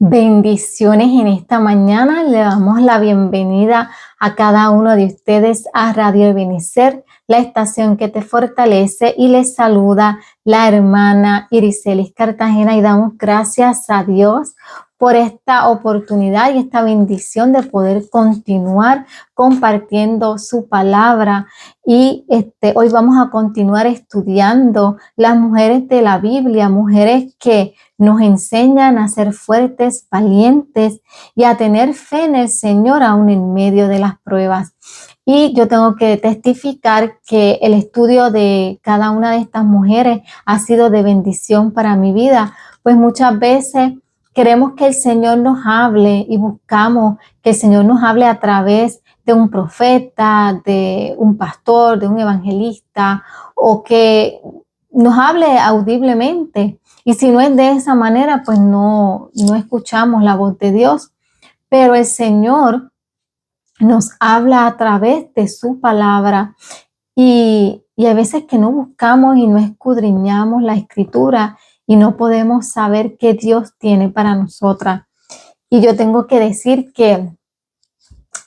Bendiciones en esta mañana. Le damos la bienvenida a cada uno de ustedes a Radio Ebenecer, la estación que te fortalece, y les saluda la hermana Iriselis Cartagena, y damos gracias a Dios por esta oportunidad y esta bendición de poder continuar compartiendo su palabra. Y hoy vamos a continuar estudiando las mujeres de la Biblia, mujeres que nos enseñan a ser fuertes, valientes y a tener fe en el Señor aún en medio de las pruebas. Y yo tengo que testificar que el estudio de cada una de estas mujeres ha sido de bendición para mi vida, pues muchas veces queremos que el Señor nos hable y buscamos que el Señor nos hable a través de un profeta, de un pastor, de un evangelista, o que nos hable audiblemente. Y si no es de esa manera, pues no escuchamos la voz de Dios. Pero el Señor nos habla a través de su palabra, y a veces que no buscamos y no escudriñamos la escritura y no podemos saber qué Dios tiene para nosotras. Y yo tengo que decir que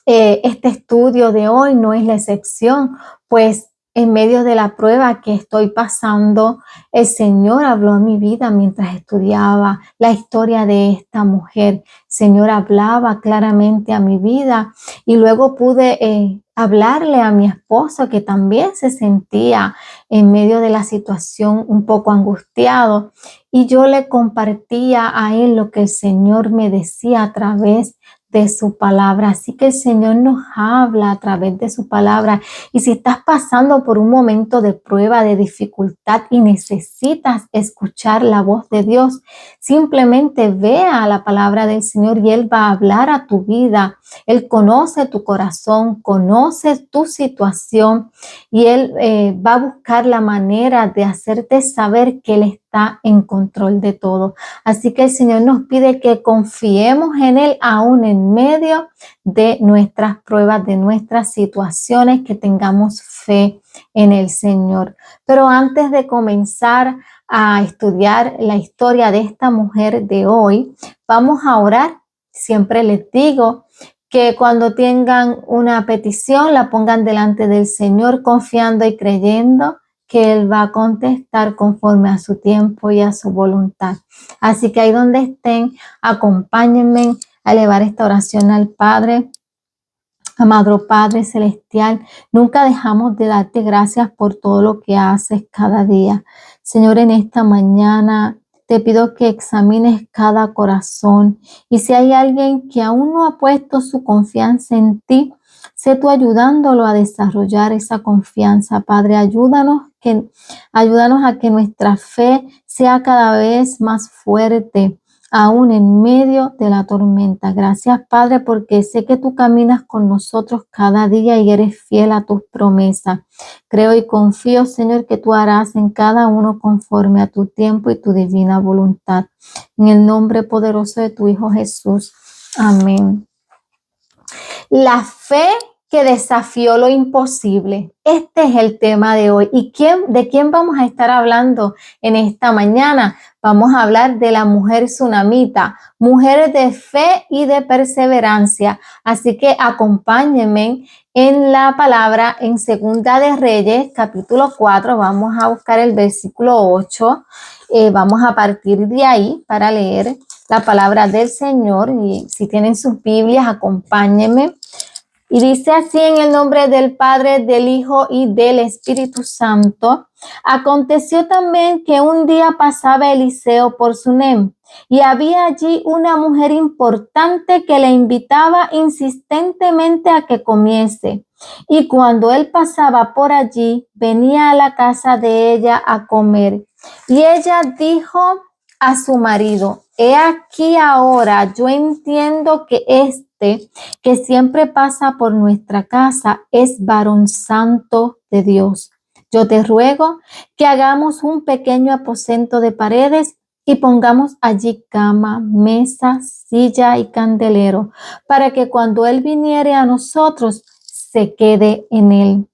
este estudio de hoy no es la excepción, pues en medio de la prueba que estoy pasando, el Señor habló a mi vida mientras estudiaba la historia de esta mujer. El Señor hablaba claramente a mi vida, y luego pude hablarle a mi esposo, que también se sentía en medio de la situación un poco angustiado, y yo le compartía a él lo que el Señor me decía a través de su palabra. Así que el Señor nos habla a través de su palabra. Y si estás pasando por un momento de prueba, de dificultad, y necesitas escuchar la voz de Dios, simplemente vea la palabra del Señor y Él va a hablar a tu vida. Él conoce tu corazón, conoce tu situación, y Él va a buscar la manera de hacerte saber que Él está en control de todo. Así que el Señor nos pide que confiemos en Él aún en medio de nuestras pruebas, de nuestras situaciones, que tengamos fe en el Señor. Pero antes de comenzar a estudiar la historia de esta mujer de hoy, vamos a orar. Siempre les digo que cuando tengan una petición, la pongan delante del Señor, confiando y creyendo que Él va a contestar conforme a su tiempo y a su voluntad. Así que ahí donde estén, acompáñenme a elevar esta oración al Padre. Amado Padre Celestial, nunca dejamos de darte gracias por todo lo que haces cada día. Señor, en esta mañana te pido que examines cada corazón, y si hay alguien que aún no ha puesto su confianza en ti, sé tú ayudándolo a desarrollar esa confianza. Padre, ayúdanos a que nuestra fe sea cada vez más fuerte, aún en medio de la tormenta. Gracias, Padre, porque sé que tú caminas con nosotros cada día y eres fiel a tus promesas. Creo y confío, Señor, que tú harás en cada uno conforme a tu tiempo y tu divina voluntad. En el nombre poderoso de tu Hijo Jesús. Amén. La fe que desafió lo imposible. Este es el tema de hoy. ¿Y de quién vamos a estar hablando en esta mañana? Vamos a hablar de la mujer tsunamita, mujeres de fe y de perseverancia. Así que acompáñenme en la palabra en Segunda de Reyes, capítulo 4. Vamos a buscar el versículo 8. Vamos a partir de ahí para leer la palabra del Señor. Y si tienen sus Biblias, acompáñenme. Y dice así: en el nombre del Padre, del Hijo y del Espíritu Santo. Aconteció también que un día pasaba Eliseo por Sunem, y había allí una mujer importante que le invitaba insistentemente a que comiese. Y cuando él pasaba por allí, venía a la casa de ella a comer. Y ella dijo a su marido: he aquí ahora, yo entiendo que que siempre pasa por nuestra casa es varón santo de Dios. Yo te ruego que hagamos un pequeño aposento de paredes y pongamos allí cama, mesa, silla y candelero, para que cuando él viniere a nosotros se quede en él.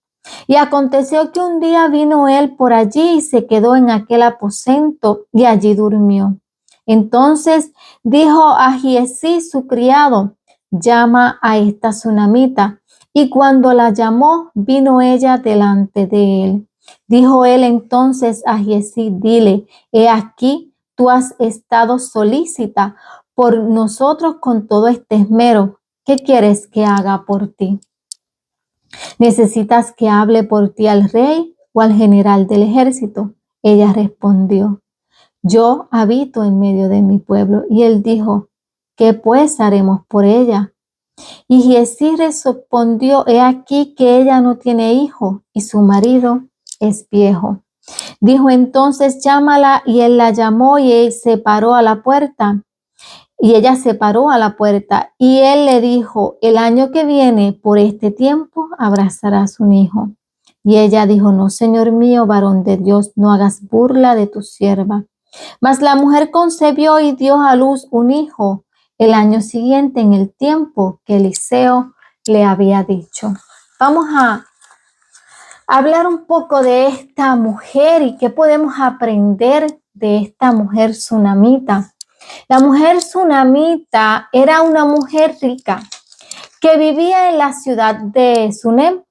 Y aconteció que un día vino él por allí y se quedó en aquel aposento y allí durmió. Entonces dijo a Giezi su criado: llama a esta tsunamita. Y cuando la llamó, vino ella delante de él. Dijo él entonces a Giezi: dile, he aquí, tú has estado solícita por nosotros con todo este esmero. ¿Qué quieres que haga por ti? ¿Necesitas que hable por ti al rey o al general del ejército? Ella respondió: yo habito en medio de mi pueblo. Y él dijo: ¿qué pues haremos por ella? Y Giezi respondió: he aquí que ella no tiene hijo y su marido es viejo. Dijo entonces: llámala. Y él la llamó y él se paró a la puerta. Y ella se paró a la puerta. Y él le dijo: el año que viene, por este tiempo, abrazarás un hijo. Y ella dijo: no, Señor mío, varón de Dios, no hagas burla de tu sierva. Mas la mujer concebió y dio a luz un hijo el año siguiente, en el tiempo que Eliseo le había dicho. Vamos a hablar un poco de esta mujer y qué podemos aprender de esta mujer tsunamita. La mujer tsunamita era una mujer rica que vivía en la ciudad de Sunem,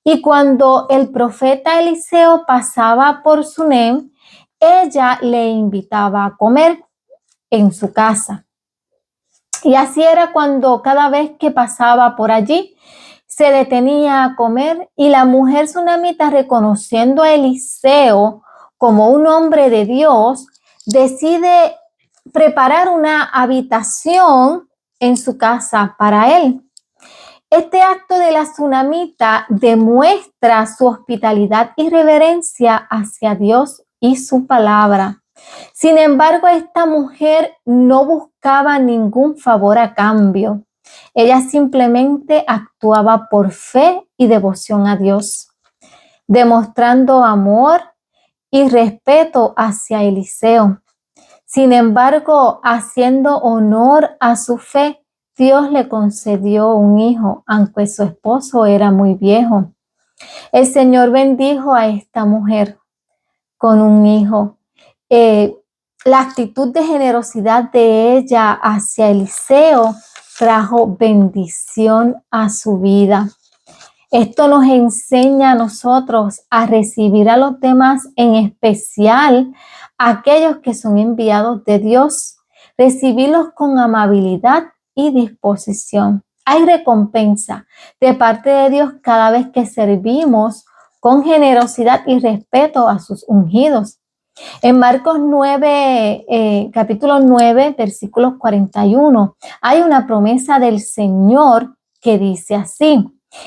y cuando el profeta Eliseo pasaba por Sunem, ella le invitaba a comer en su casa. Y así era cuando cada vez que pasaba por allí, se detenía a comer, y la mujer tsunamita, reconociendo a Eliseo como un hombre de Dios, decide preparar una habitación en su casa para él. Este acto de la tsunamita demuestra su hospitalidad y reverencia hacia Dios y su palabra. Sin embargo, esta mujer no buscaba ningún favor a cambio. Ella simplemente actuaba por fe y devoción a Dios, demostrando amor y respeto hacia Eliseo. Sin embargo, haciendo honor a su fe, Dios le concedió un hijo, aunque su esposo era muy viejo. El Señor bendijo a esta mujer con un hijo. La actitud de generosidad de ella hacia Eliseo trajo bendición a su vida. Esto nos enseña a nosotros a recibir a los demás, en especial a aquellos que son enviados de Dios, recibirlos con amabilidad y disposición. Hay recompensa de parte de Dios cada vez que servimos con generosidad y respeto a sus ungidos. En Marcos 9, capítulo 9, versículos 41, hay una promesa del Señor que dice así: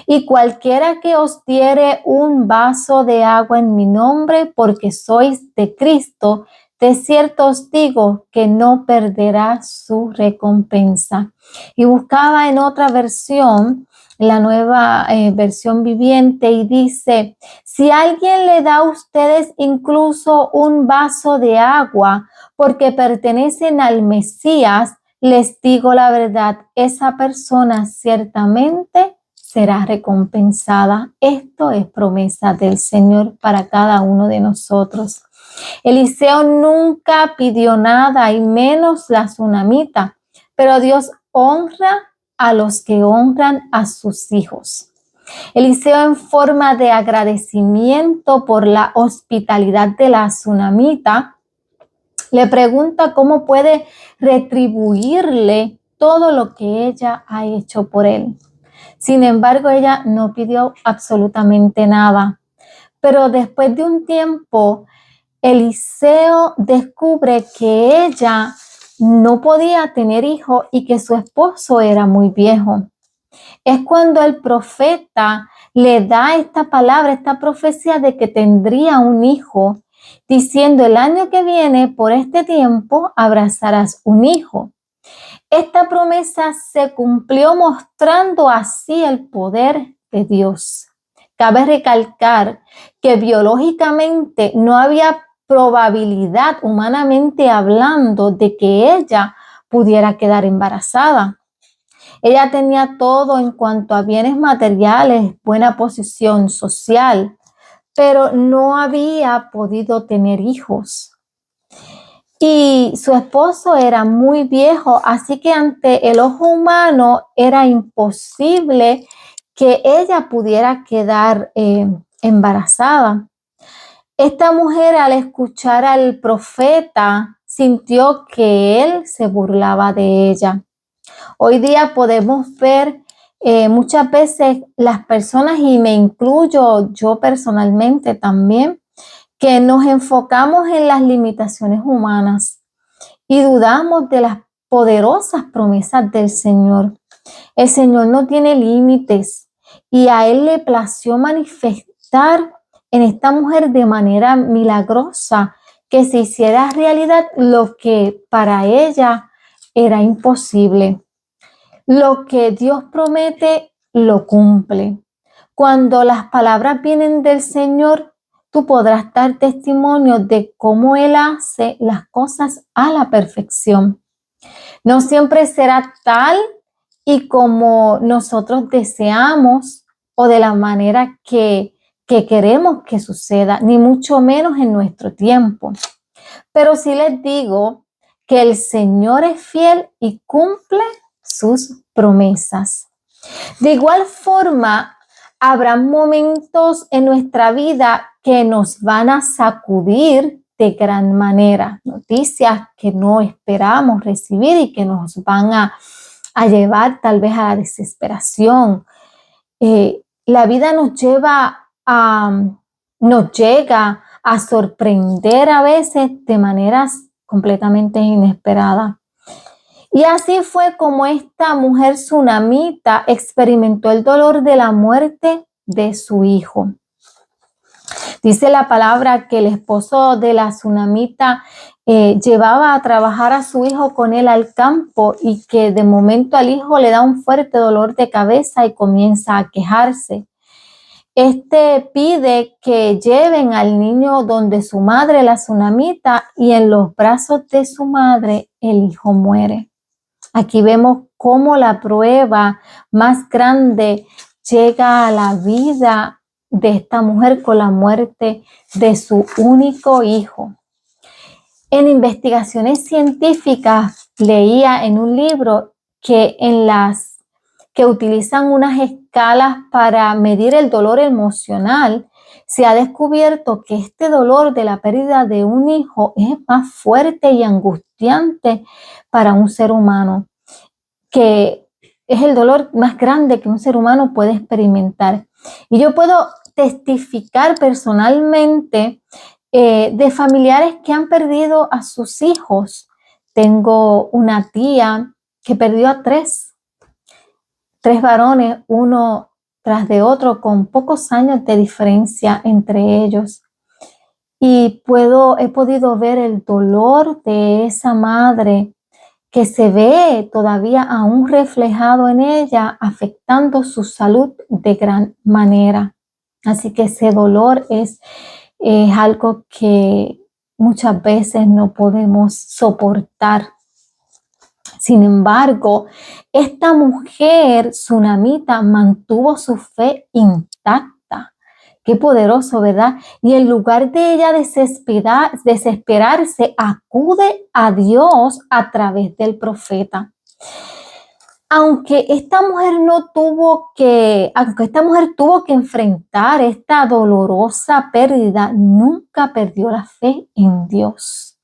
y cualquiera que os diere un vaso de agua en mi nombre, porque sois de Cristo, de cierto os digo que no perderá su recompensa. Y buscaba en otra versión, la nueva versión viviente, y dice: si alguien le da a ustedes incluso un vaso de agua porque pertenecen al Mesías, les digo la verdad, esa persona ciertamente será recompensada. Esto es promesa del Señor para cada uno de nosotros. Eliseo nunca pidió nada, y menos la tsunamita, pero Dios honra a los que honran a sus hijos. Eliseo, en forma de agradecimiento por la hospitalidad de la tsunamita, le pregunta cómo puede retribuirle todo lo que ella ha hecho por él. Sin embargo, ella no pidió absolutamente nada. Pero después de un tiempo, Eliseo descubre que ella no podía tener hijo y que su esposo era muy viejo. Es cuando el profeta le da esta palabra, esta profecía de que tendría un hijo, diciendo: el año que viene, por este tiempo, abrazarás un hijo. Esta promesa se cumplió, mostrando así el poder de Dios. Cabe recalcar que biológicamente no había probabilidad, humanamente hablando, de que ella pudiera quedar embarazada. Ella tenía todo en cuanto a bienes materiales, buena posición social, pero no había podido tener hijos. y su esposo era muy viejo, así que ante el ojo humano era imposible que ella pudiera quedar embarazada. Esta mujer, al escuchar al profeta, sintió que él se burlaba de ella. Hoy día podemos ver muchas veces las personas, y me incluyo yo personalmente también, que nos enfocamos en las limitaciones humanas y dudamos de las poderosas promesas del Señor. El Señor no tiene límites y a Él le plació manifestar en esta mujer de manera milagrosa que se hiciera realidad lo que para ella era imposible. Lo que Dios promete, lo cumple. Cuando las palabras vienen del Señor, tú podrás dar testimonio de cómo Él hace las cosas a la perfección. No siempre será tal y como nosotros deseamos o de la manera que queremos que suceda, ni mucho menos en nuestro tiempo. Pero sí les digo que el Señor es fiel y cumple sus promesas. De igual forma, habrá momentos en nuestra vida que nos van a sacudir de gran manera, noticias que no esperamos recibir y que nos van a llevar tal vez a la desesperación. La vida nos llega a sorprender a veces de maneras completamente inesperadas. Y así fue como esta mujer tsunamita experimentó el dolor de la muerte de su hijo. Dice la palabra que el esposo de la tsunamita llevaba a trabajar a su hijo con él al campo y que de momento al hijo le da un fuerte dolor de cabeza y comienza a quejarse. Este pide que lleven al niño donde su madre, la tsunamita, y en los brazos de su madre el hijo muere. Aquí vemos cómo la prueba más grande llega a la vida de esta mujer con la muerte de su único hijo. En investigaciones científicas leía en un libro que que utilizan unas escalas para medir el dolor emocional, se ha descubierto que este dolor de la pérdida de un hijo es más fuerte y angustiante para un ser humano, que es el dolor más grande que un ser humano puede experimentar. Y yo puedo testificar personalmente de familiares que han perdido a sus hijos. Tengo una tía que perdió a tres varones, uno tras de otro, con pocos años de diferencia entre ellos. Y he podido ver el dolor de esa madre que se ve todavía aún reflejado en ella, afectando su salud de gran manera. Así que ese dolor es algo que muchas veces no podemos soportar. Sin embargo, esta mujer tsunamita mantuvo su fe intacta. Qué poderoso, ¿verdad? Y en lugar de ella desesperarse, acude a Dios a través del profeta. Aunque esta mujer tuvo que enfrentar esta dolorosa pérdida, nunca perdió la fe en Dios.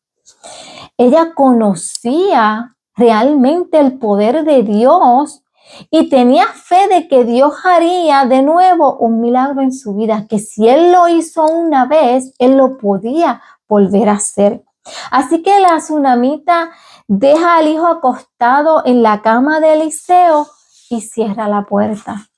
Ella conocía realmente el poder de Dios y tenía fe de que Dios haría de nuevo un milagro en su vida, que si Él lo hizo una vez, Él lo podía volver a hacer. Así que la tsunamita deja al hijo acostado en la cama de Eliseo y cierra la puerta.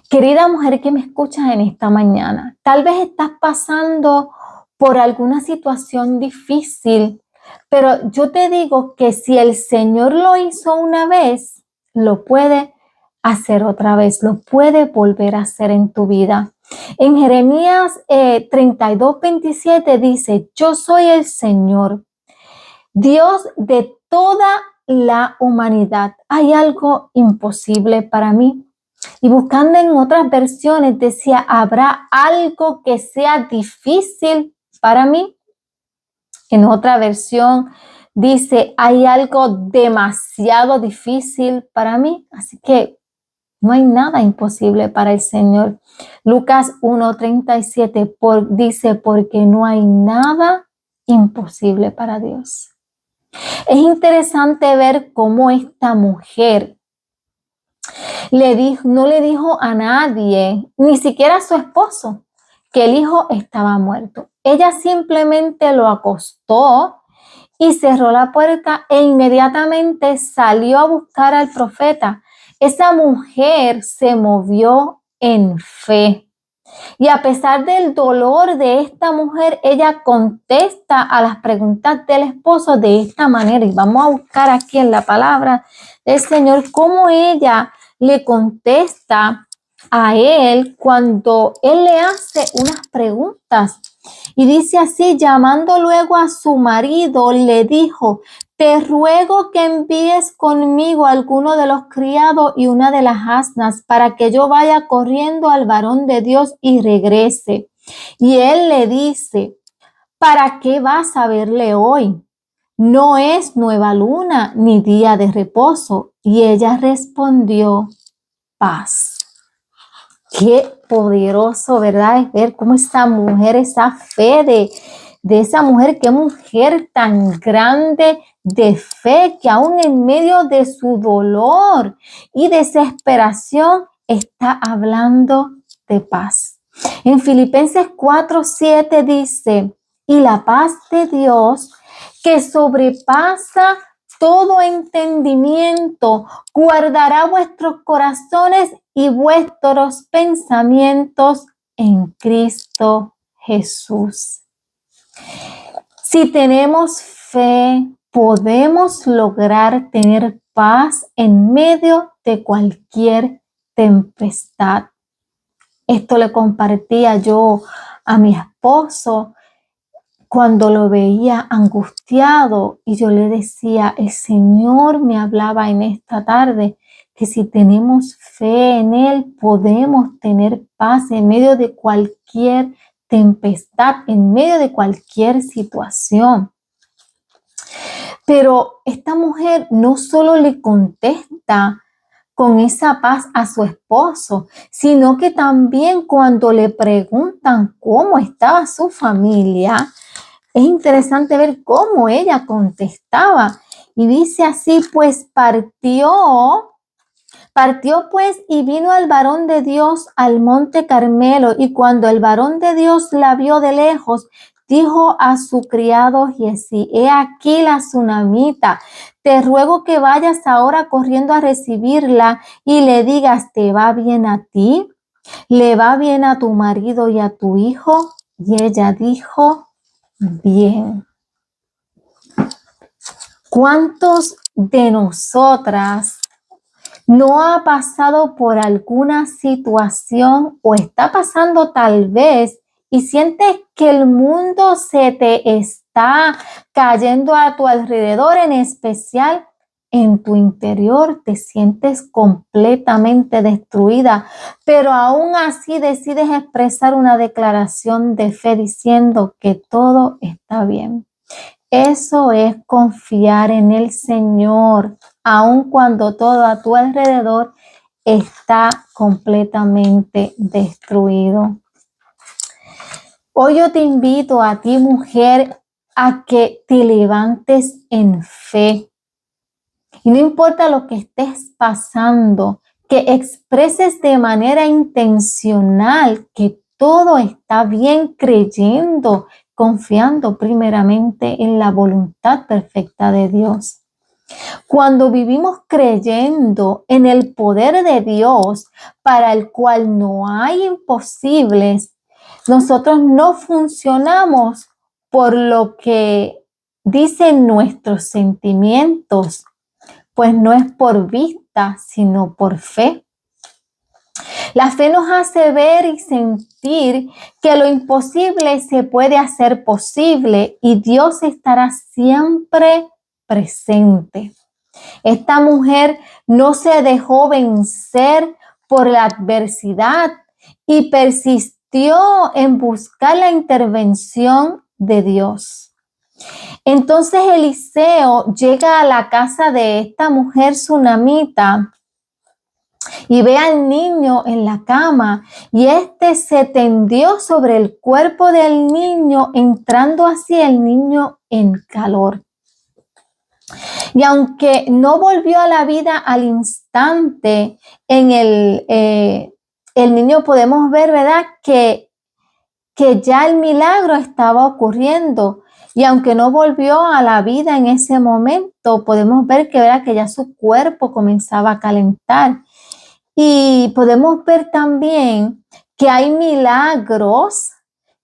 Querida mujer que me escuchas en esta mañana, tal vez estás pasando por alguna situación difícil, pero yo te digo que si el Señor lo hizo una vez, lo puede hacer otra vez, lo puede volver a hacer en tu vida. En Jeremías 32:27 dice: yo soy el Señor, Dios de toda la humanidad. ¿Hay algo imposible para mí? Y buscando en otras versiones decía: ¿habrá algo que sea difícil para mí? En otra versión dice, hay algo demasiado difícil para mí, así que no hay nada imposible para el Señor. Lucas 1:37 dice, porque no hay nada imposible para Dios. Es interesante ver cómo esta mujer no le dijo a nadie, ni siquiera a su esposo, que el hijo estaba muerto. Ella simplemente lo acostó y cerró la puerta e inmediatamente salió a buscar al profeta. Esa mujer se movió en fe. Y a pesar del dolor de esta mujer, ella contesta a las preguntas del esposo de esta manera. Y vamos a buscar aquí en la palabra del Señor cómo ella le contesta a él cuando él le hace unas preguntas. Y dice así, llamando luego a su marido, le dijo, te ruego que envíes conmigo a alguno de los criados y una de las asnas para que yo vaya corriendo al varón de Dios y regrese. Y él le dice, ¿para qué vas a verle hoy? No es nueva luna ni día de reposo. Y ella respondió, paz. Qué poderoso, ¿verdad? Es ver cómo esa mujer, esa fe de esa mujer, qué mujer tan grande de fe que aún en medio de su dolor y desesperación está hablando de paz. En Filipenses 4:7 dice, y la paz de Dios que sobrepasa todo entendimiento, guardará vuestros corazones y vuestros pensamientos en Cristo Jesús. Si tenemos fe, podemos lograr tener paz en medio de cualquier tempestad. Esto le compartía yo a mi esposo cuando lo veía angustiado y yo le decía, el Señor me hablaba en esta tarde que si tenemos fe en Él podemos tener paz en medio de cualquier tempestad, en medio de cualquier situación. Pero esta mujer no solo le contesta con esa paz a su esposo, sino que también cuando le preguntan cómo estaba su familia, es interesante ver cómo ella contestaba. Y dice así, pues partió pues y vino al varón de Dios al monte Carmelo. Y cuando el varón de Dios la vio de lejos, dijo a su criado Giezi, he aquí la tsunamita, te ruego que vayas ahora corriendo a recibirla y le digas, ¿te va bien a ti? ¿Le va bien a tu marido y a tu hijo? Y ella dijo, bien. ¿Cuántos de nosotras no ha pasado por alguna situación o está pasando tal vez y sientes que el mundo se te está cayendo a tu alrededor, en especial en tu interior te sientes completamente destruida, pero aún así decides expresar una declaración de fe diciendo que todo está bien? Eso es confiar en el Señor, aun cuando todo a tu alrededor está completamente destruido. Hoy yo te invito a ti, mujer, a que te levantes en fe. Y no importa lo que estés pasando, que expreses de manera intencional que todo está bien, creyendo, confiando primeramente en la voluntad perfecta de Dios. Cuando vivimos creyendo en el poder de Dios, para el cual no hay imposibles, nosotros no funcionamos por lo que dicen nuestros sentimientos, pues no es por vista, sino por fe. La fe nos hace ver y sentir que lo imposible se puede hacer posible y Dios estará siempre presente. Esta mujer no se dejó vencer por la adversidad y persistió en buscar la intervención de Dios. Entonces Eliseo llega a la casa de esta mujer sunamita y ve al niño en la cama, y este se tendió sobre el cuerpo del niño, entrando así el niño en calor. Y aunque no volvió a la vida al instante, en el niño podemos ver, ¿verdad?, que ya el milagro estaba ocurriendo. Y aunque no volvió a la vida en ese momento, podemos ver que, ¿verdad?, que ya su cuerpo comenzaba a calentar. Y podemos ver también que hay milagros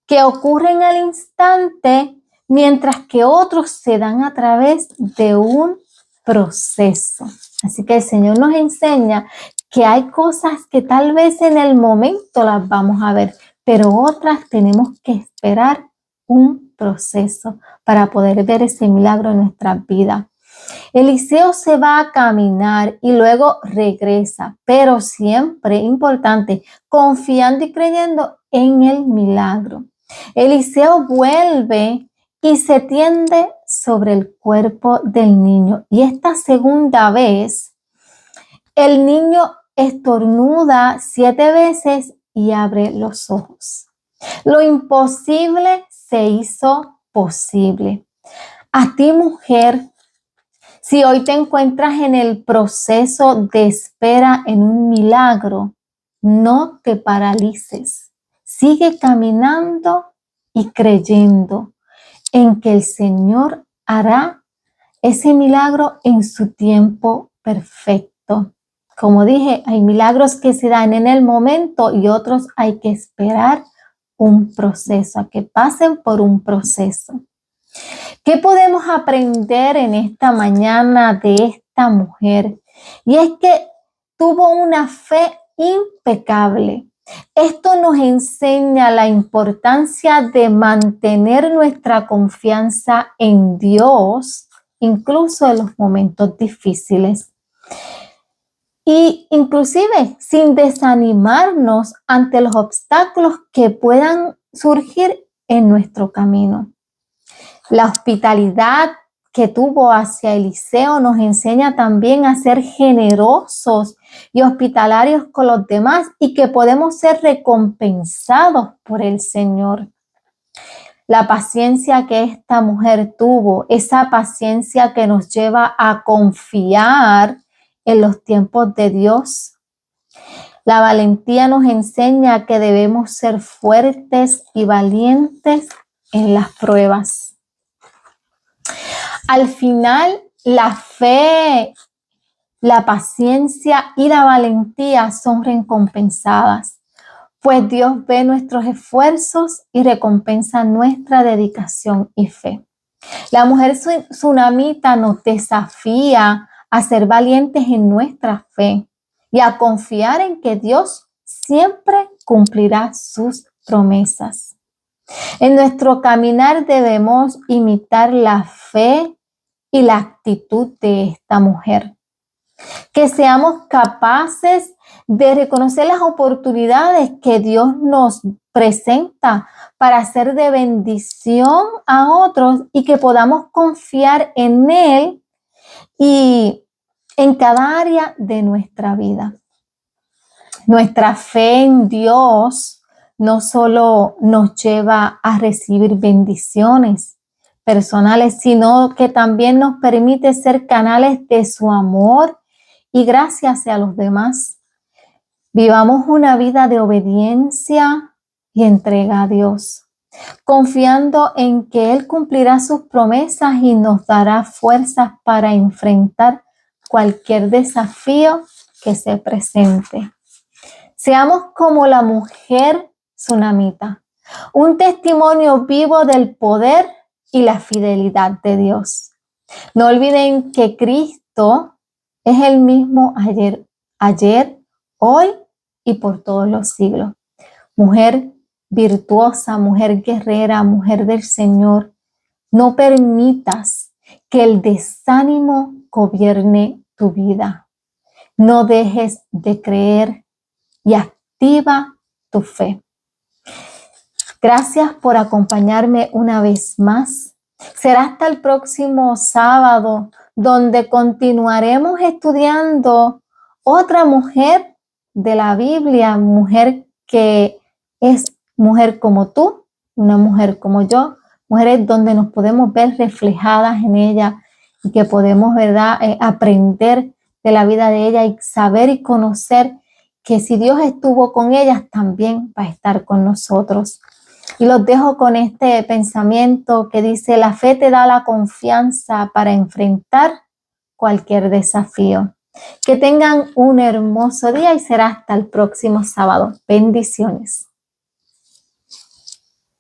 que ocurren al instante, mientras que otros se dan a través de un proceso. Así que el Señor nos enseña que hay cosas que tal vez en el momento las vamos a ver, pero otras tenemos que esperar un proceso para poder ver ese milagro en nuestras vidas. Eliseo se va a caminar y luego regresa, pero siempre importante, confiando y creyendo en el milagro. Eliseo vuelve y se tiende sobre el cuerpo del niño. Y esta segunda vez, el niño estornuda 7 veces y abre los ojos. Lo imposible se hizo posible. A ti, mujer, si hoy te encuentras en el proceso de espera en un milagro, no te paralices. Sigue caminando y creyendo en que el Señor hará ese milagro en su tiempo perfecto. Como dije, hay milagros que se dan en el momento y otros hay que esperar un proceso, a que pasen por un proceso. ¿Qué podemos aprender en esta mañana de esta mujer? Y es que tuvo una fe impecable. Esto nos enseña la importancia de mantener nuestra confianza en Dios, incluso en los momentos difíciles. Y inclusive sin desanimarnos ante los obstáculos que puedan surgir en nuestro camino. La hospitalidad que tuvo hacia Eliseo nos enseña también a ser generosos y hospitalarios con los demás y que podemos ser recompensados por el Señor. La paciencia que esta mujer tuvo, esa paciencia que nos lleva a confiar en los tiempos de Dios. La valentía nos enseña que debemos ser fuertes y valientes en las pruebas. Al final, la fe, la paciencia y la valentía son recompensadas, pues Dios ve nuestros esfuerzos y recompensa nuestra dedicación y fe. La mujer sunamita nos desafía a ser valientes en nuestra fe y a confiar en que Dios siempre cumplirá sus promesas. En nuestro caminar debemos imitar la fe y la actitud de esta mujer. Que seamos capaces de reconocer las oportunidades que Dios nos presenta para ser de bendición a otros y que podamos confiar en Él y en cada área de nuestra vida. Nuestra fe en Dios no solo nos lleva a recibir bendiciones personales, sino que también nos permite ser canales de su amor y gracia hacia los demás. Vivamos una vida de obediencia y entrega a Dios, confiando en que Él cumplirá sus promesas y nos dará fuerzas para enfrentar cualquier desafío que se presente. Seamos como la mujer sunamita, un testimonio vivo del poder y la fidelidad de Dios. No olviden que Cristo es el mismo ayer, hoy y por todos los siglos. Mujer virtuosa, mujer guerrera, mujer del Señor, no permitas que el desánimo gobierne tu vida. No dejes de creer y activa tu fe. Gracias por acompañarme una vez más. Será hasta el próximo sábado, donde continuaremos estudiando otra mujer de la Biblia, mujer que es mujer como tú, una mujer como yo, mujeres donde nos podemos ver reflejadas en ella y que podemos, ¿verdad?, aprender de la vida de ella y saber y conocer que si Dios estuvo con ellas, también va a estar con nosotros. Y los dejo con este pensamiento que dice: la fe te da la confianza para enfrentar cualquier desafío. Que tengan un hermoso día y será hasta el próximo sábado. Bendiciones.